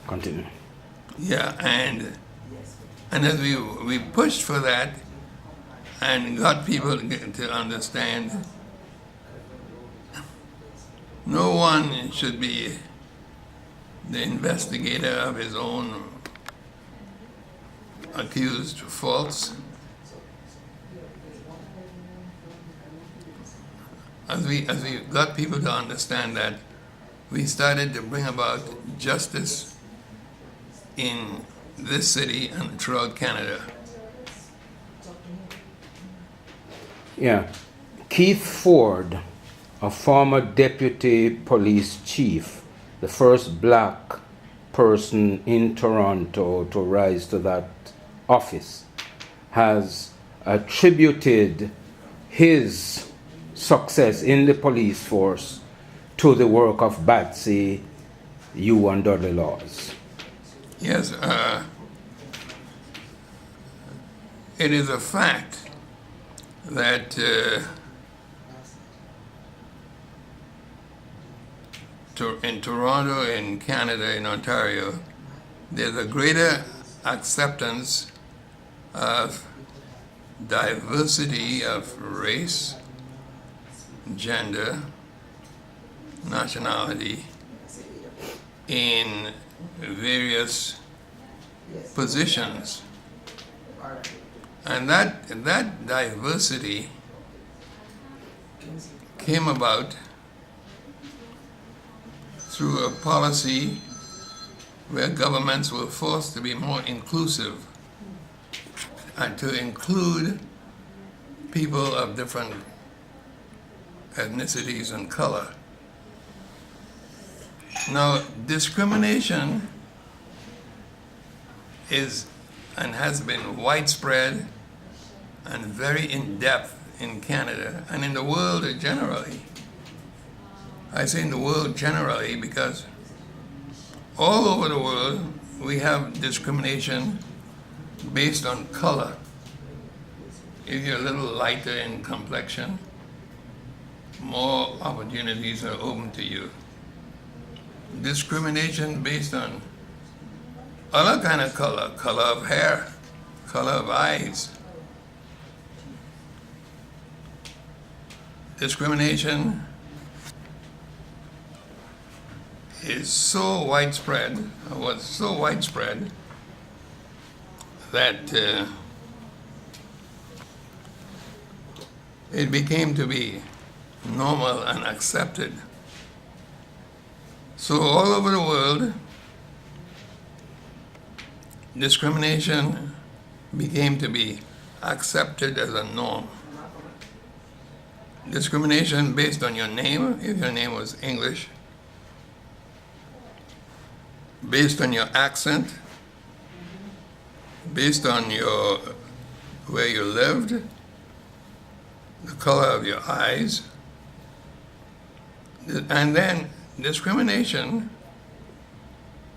Continue. Yeah, and as we pushed for that and got people to understand no one should be the investigator of his own accused faults. As we got people to understand that, we started to bring about justice in this city and throughout Canada. Yeah. Keith Ford, a former deputy police chief, the first black person in Toronto to rise to that office, has attributed his success in the police force to the work of Batsy, Hugh, and Dudley Laws. Yes, it is a fact that in Toronto, in Canada, in Ontario, there's a greater acceptance of diversity of race, gender, nationality in various positions. And that diversity came about through a policy where governments were forced to be more inclusive and to include people of different ethnicities and color. Now, discrimination is and has been widespread and very in-depth in Canada and in the world generally. I say in the world generally because all over the world we have discrimination based on color. If you're a little lighter in complexion, more opportunities are open to you. Discrimination based on other kind of color, color of hair, color of eyes. Discrimination is so widespread, or was so widespread, that it became to be normal and accepted. So all over the world, discrimination became to be accepted as a norm. Discrimination based on your name, if your name was English, based on your accent, based on where you lived, the color of your eyes, and then discrimination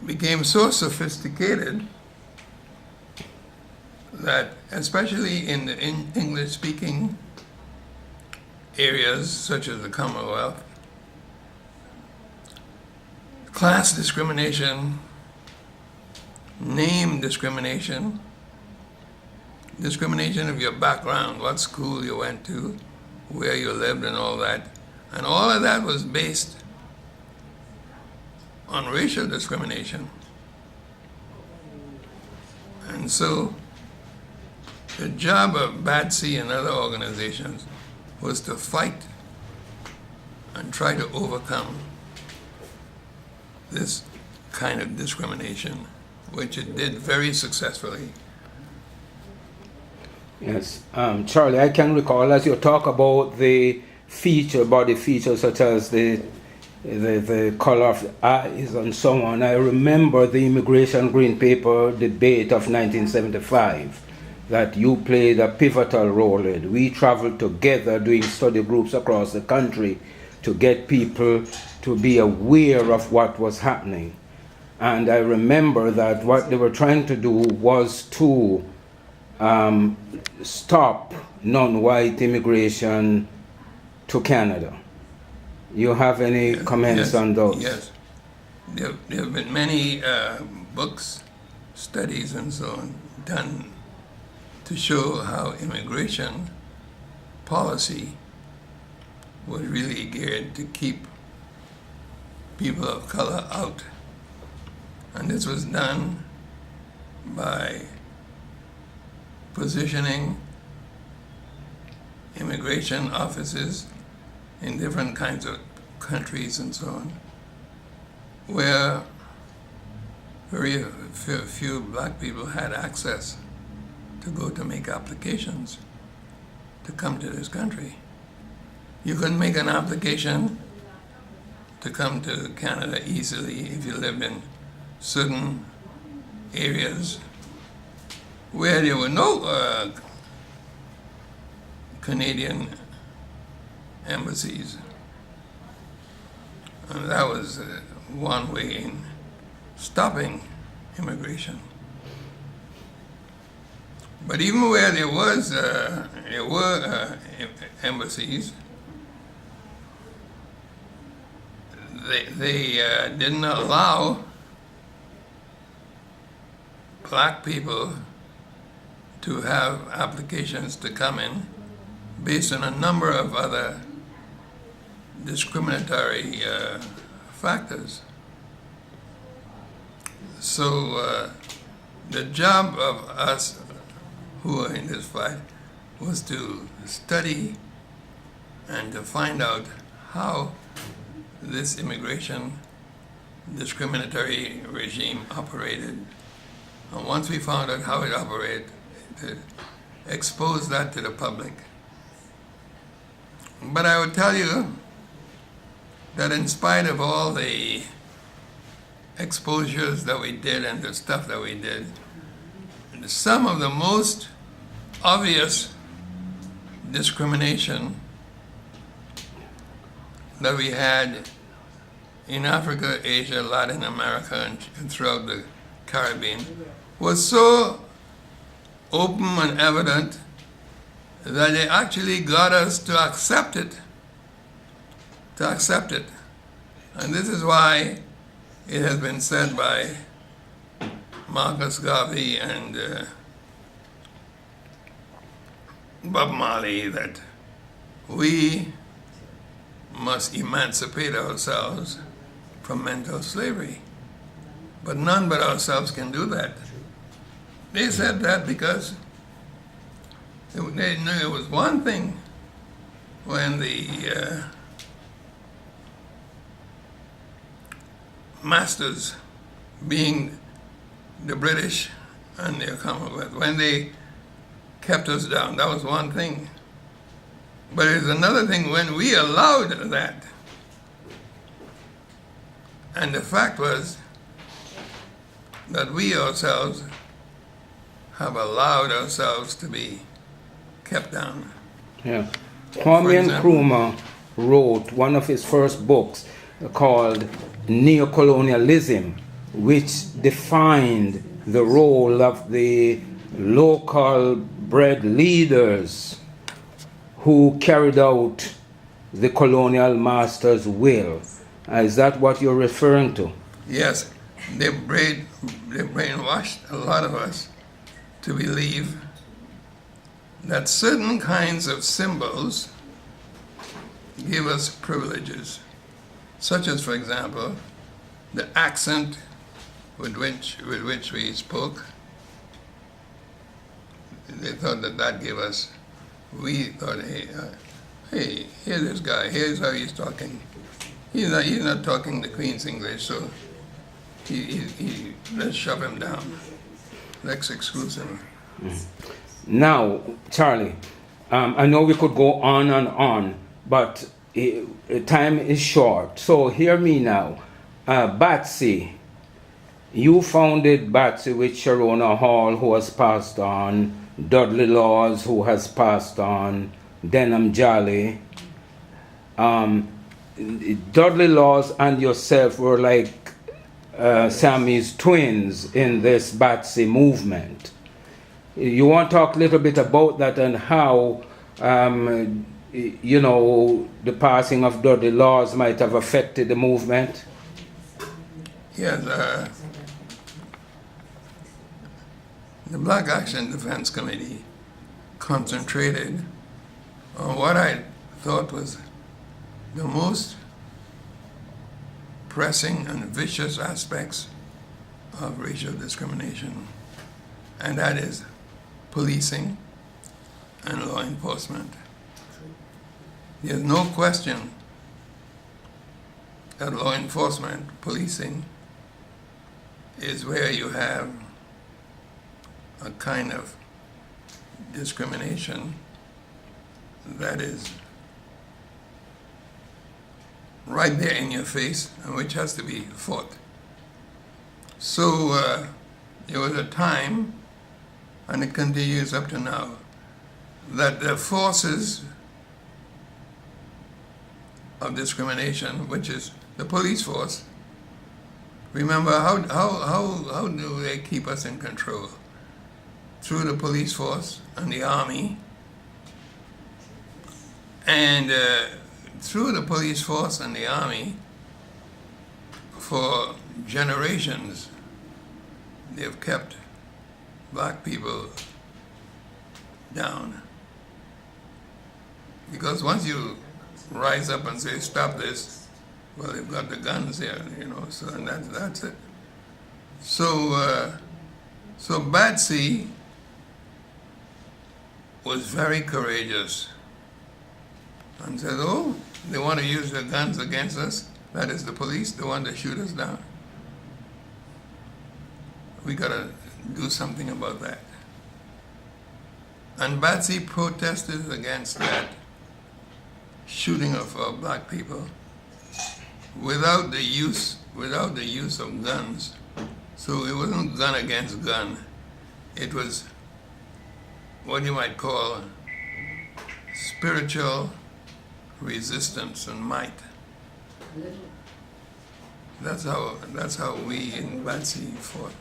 became so sophisticated that, especially in the English-speaking areas such as the Commonwealth, class discrimination, name discrimination, discrimination of your background, what school you went to, where you lived and all that. And all of that was based on racial discrimination. And so the job of Batsy and other organizations was to fight and try to overcome this kind of discrimination, which it did very successfully. Yes, Charlie, I can recall as you talk about the body features such as the color of eyes and so on, I remember the immigration green paper debate of 1975 that you played a pivotal role in. We traveled together doing study groups across the country to get people to be aware of what was happening. And I remember that what they were trying to do was to stop non-white immigration to Canada. You have any comments on those? Yes. There have been many books, studies, and so on done to show how immigration policy was really geared to keep people of color out. And this was done by positioning immigration offices in different kinds of countries and so on, where very few black people had access to go to make applications to come to this country. You couldn't make an application to come to Canada easily if you lived in certain areas where there were no Canadian embassies. And that was one way in stopping immigration. But even where there were embassies, they didn't allow black people to have applications to come in based on a number of other discriminatory factors. So the job of us who are in this fight was to study and to find out how this immigration discriminatory regime operated. And once we found out how it operated, to expose that to the public. But I would tell you that in spite of all the exposures that we did and the stuff that we did, some of the most obvious discrimination that we had in Africa, Asia, Latin America, and throughout the Caribbean was so open and evident that they actually got us to accept it. And this is why it has been said by Marcus Garvey and Bob Marley that we must emancipate ourselves from mental slavery. But none but ourselves can do that. They said that because they knew it was one thing when the masters, being the British and their Commonwealth, when they kept us down, that was one thing. But it's another thing when we allowed that. And the fact was that we ourselves have allowed ourselves to be kept down. Yeah. Kwame Nkrumah wrote one of his first books called Neocolonialism, which defined the role of the local bred leaders who carried out the colonial master's will. Is that what you're referring to? Yes. They brainwashed a lot of us to believe that certain kinds of symbols give us privileges, such as, for example, the accent with which we spoke. They thought that gave us, we thought, hey, here's this guy, here's how he's talking. He's not talking the Queen's English, so let's shove him down. Lex exclusive. Now, Charlie, I know we could go on and on, but time is short. So hear me now. Batsy, you founded Batsy with Sharona Hall, who has passed on, Dudley Laws, who has passed on, Denham Jolly. Dudley Laws and yourself were like Sammy's twins in this Batsy movement. You want to talk a little bit about that and how, the passing of Dudley Laws might have affected the movement? Yes, the Black Action Defense Committee concentrated on what I thought was the most pressing and vicious aspects of racial discrimination, and that is policing and law enforcement. There's no question that law enforcement, policing, is where you have a kind of discrimination that is right there in your face and which has to be fought. So there was a time, and it continues up to now, that the forces of discrimination, which is the police force, remember how do they keep us in control? Through the police force and the army. And through the police force and the army, for generations, they've kept black people down. Because once you rise up and say, stop this, well, they've got the guns here, so and that's it. So, so Batsy was very courageous and said, oh, they want to use their guns against us. That is the police, they want to shoot us down. We got to do something about that. And Batsy protested against that shooting of black people without the use of guns. So it wasn't gun against gun. It was what you might call spiritual resistance and might. That's how we in Batsy fought.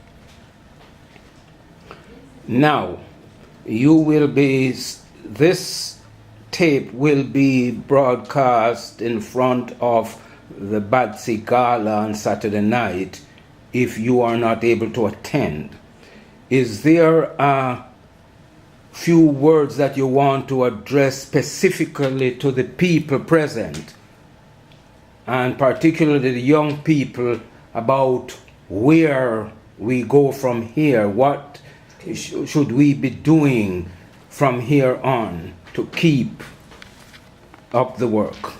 Now, this tape will be broadcast in front of the Batsy Gala on Saturday night if you are not able to attend. Is there a few words that you want to address specifically to the people present, and particularly the young people, about where we go from here? What should we be doing from here on to keep up the work?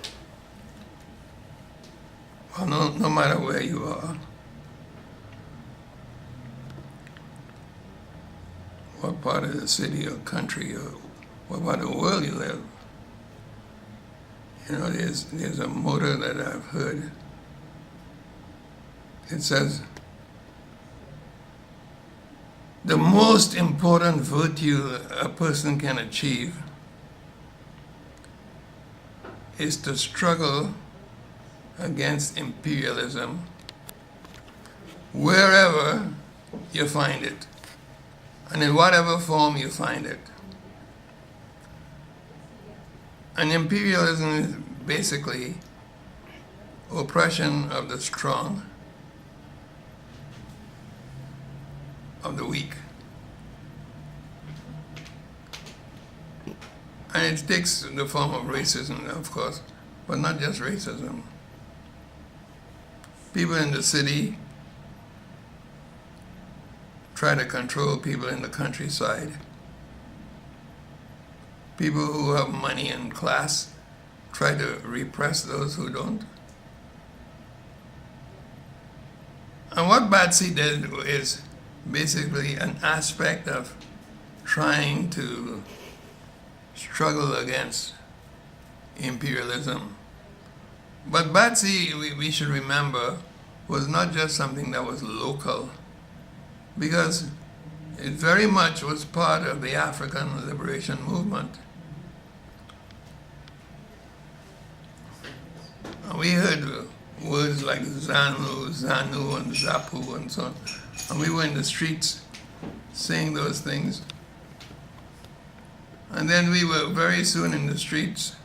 Well, no matter where you are, what part of the city or country or what part of the world you live, there's a motto that I've heard. It says, the most important virtue a person can achieve is to struggle against imperialism wherever you find it, and in whatever form you find it. And imperialism is basically oppression of the strong, of the weak. And it takes the form of racism, of course, but not just racism. People in the city try to control people in the countryside. People who have money and class try to repress those who don't. And what Batsy did is basically an aspect of trying to struggle against imperialism. But Batsy, we should remember, was not just something that was local, because it very much was part of the African liberation movement. And we heard words like Zanu, and Zapu, and so on. And we were in the streets saying those things. And then we were very soon in the streets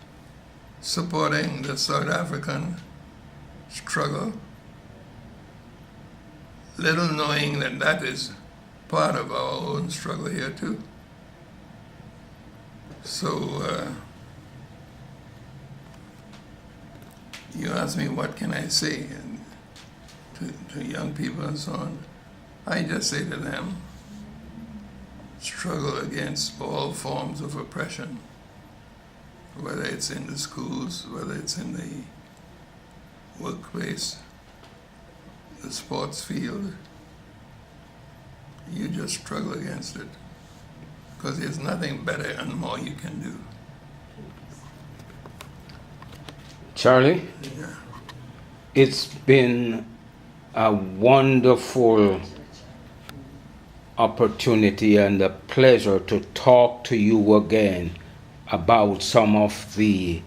supporting the South African struggle, little knowing that that is part of our own struggle here too. So you ask me what can I say to young people and so on. I just say to them, struggle against all forms of oppression, whether it's in the schools, whether it's in the workplace, the sports field. You just struggle against it, because there's nothing better and more you can do. Charlie, Yeah. it's been a wonderful opportunity and a pleasure to talk to you again about some of the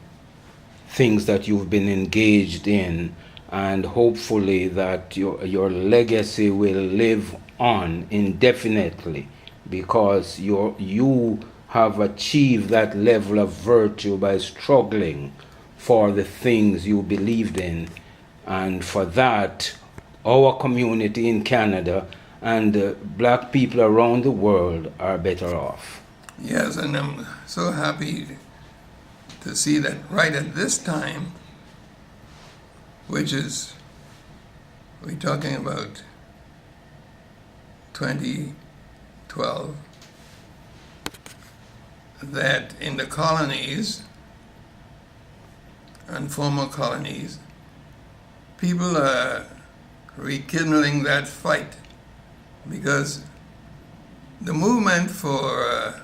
things that you've been engaged in, and hopefully that your legacy will live on indefinitely, because you have achieved that level of virtue by struggling for the things you believed in, and for that our community in Canada and black people around the world are better off. Yes, and I'm so happy to see that right at this time, which is, we're talking about 2012, that in the colonies and former colonies, people are rekindling that fight, because the movement for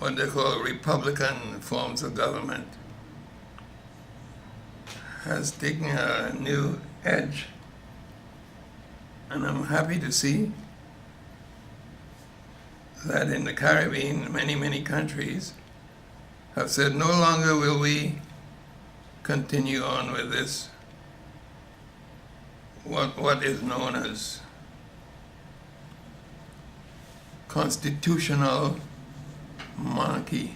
what they call Republican forms of government has taken a new edge. And I'm happy to see that in the Caribbean, many countries have said no longer will we continue on with this, what is known as constitutional monarchy.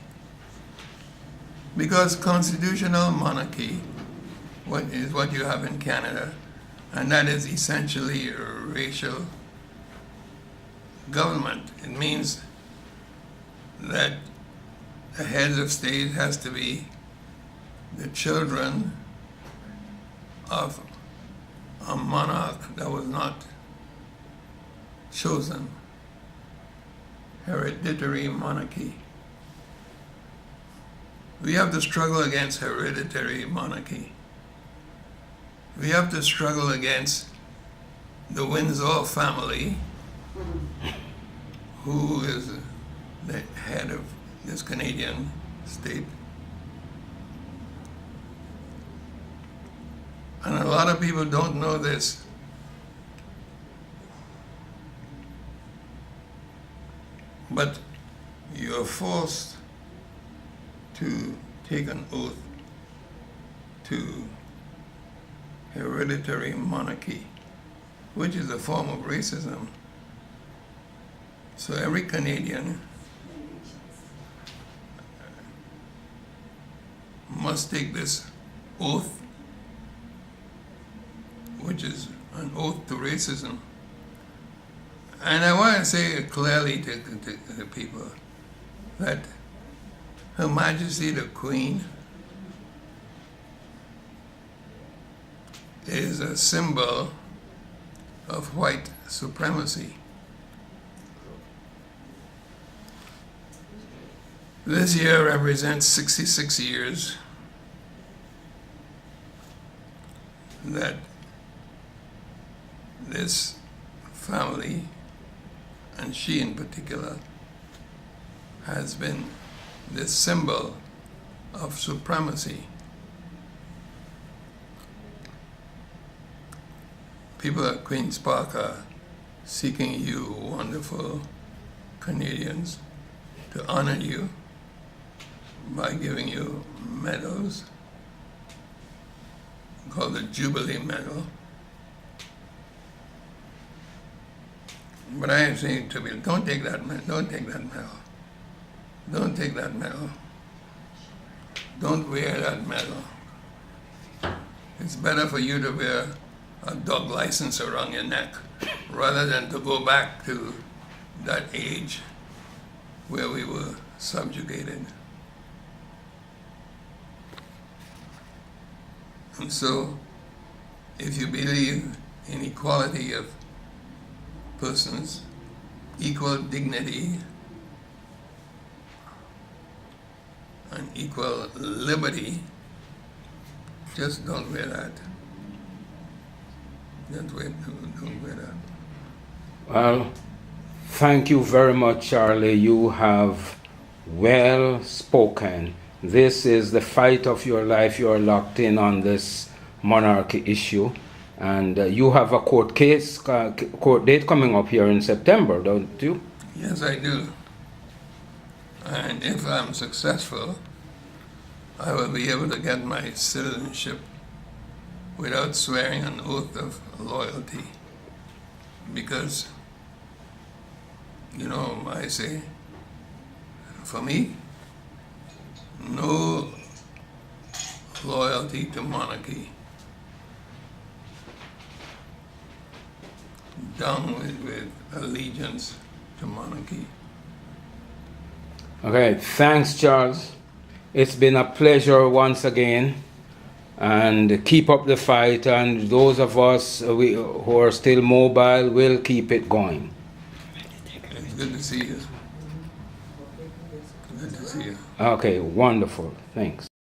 Because constitutional monarchy is what you have in Canada, and that is essentially a racial government. It means that the heads of state has to be the children of a monarch that was not chosen. Hereditary monarchy. We have to struggle against hereditary monarchy. We have to struggle against the Windsor family, who is the head of this Canadian state. And a lot of people don't know this. But you're forced to take an oath to hereditary monarchy, which is a form of racism. So every Canadian must take this oath, which is an oath to racism. And I want to say clearly to the people that Her Majesty the Queen is a symbol of white supremacy. This year represents 66 years that this family, and she in particular, has been this symbol of supremacy. People at Queen's Park are seeking you, wonderful Canadians, to honor you by giving you medals called the Jubilee Medal. But I am saying to people, don't take that medal, don't take that medal. Don't take that medal. Don't wear that medal. It's better for you to wear a dog license around your neck, rather than to go back to that age where we were subjugated. And so, if you believe in equality of persons, equal dignity, and equal liberty, just don't wear that. Don't wear that. Well, thank you very much, Charlie. You have well spoken. This is the fight of your life. You are locked in on this monarchy issue. And you have a court date coming up here in September, don't you? Yes, I do. And if I'm successful, I will be able to get my citizenship without swearing an oath of loyalty. Because, I say, for me, no loyalty to monarchy. Down with allegiance to monarchy. Okay, thanks, Charles. It's been a pleasure once again. And keep up the fight. And those of us who are still mobile will keep it going. It's good to see you. Good to see you. Okay, wonderful. Thanks.